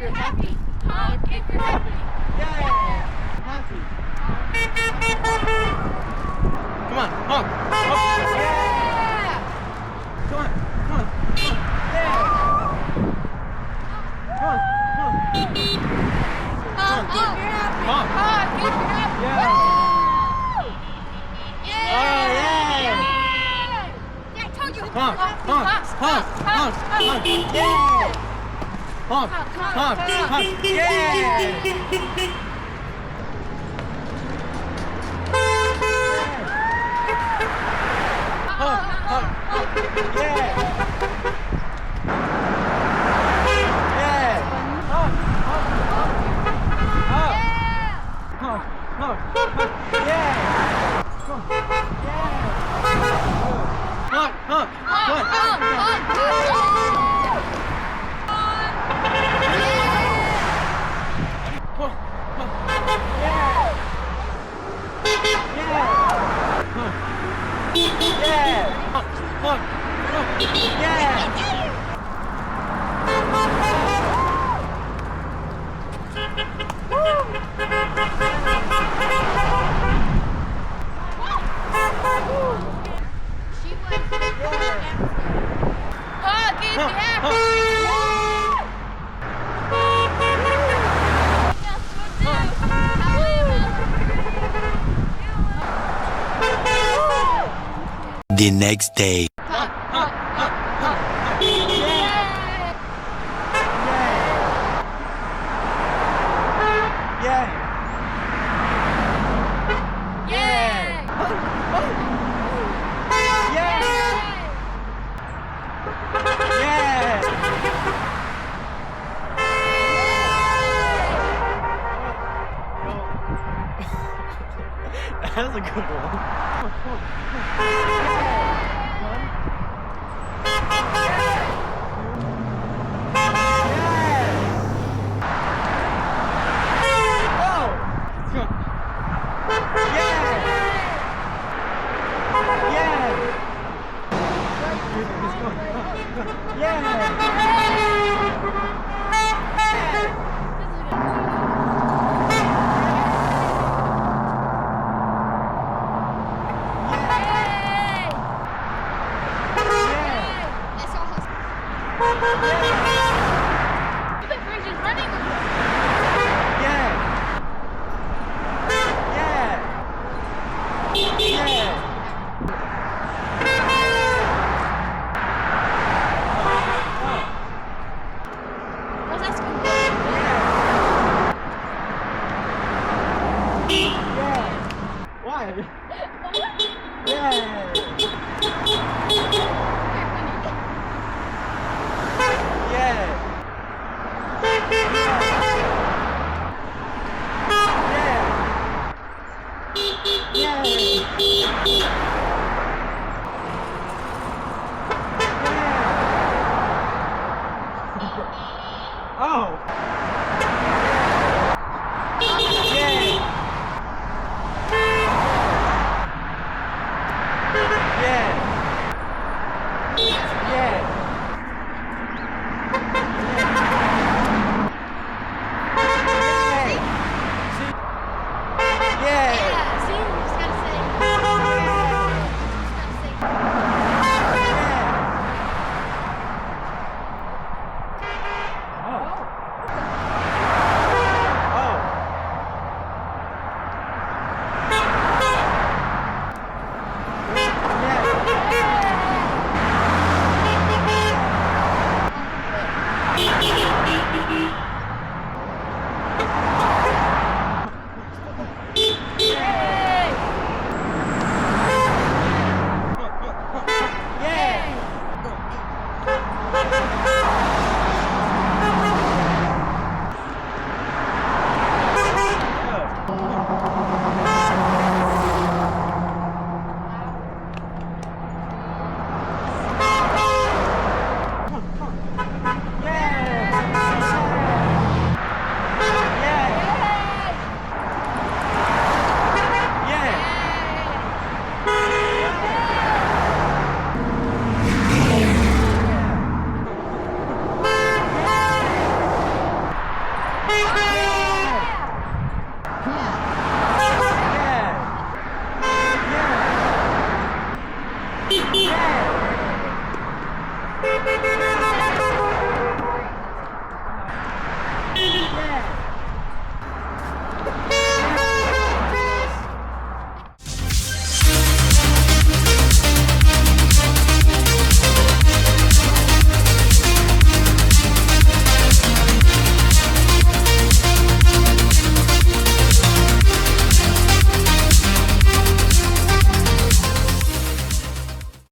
you're happy. Honk if you're happy. Yeah! Happy. Come on, honk. Honk. Yeah! Come on, come on, come on. Yeah! Honk, honk. Honk if you're happy. Honk. Honk if you're happy. Yeah. Woo! Yeah! Oh, yeah! Yeah, I told you. Honk, honk, honk, honk, honk. Yeah! Honk, honk, honk. Yeah! Honk, honk, honk. Yeah! Yeah! Honk, honk, honk. Honk, honk, honk. Yeah! Honk, yeah! Honk, honk, honk. Honk, honk. Yeah! Yeah! Honk. Yeah! Honk, honk, honk. Yeah! She was. Honk if you're happy. The next day. Honk, honk, honk, honk, honk. Yeah! Yeah! Yeah! Honk, honk. Yeah! Yeah! That was a good one. Oh!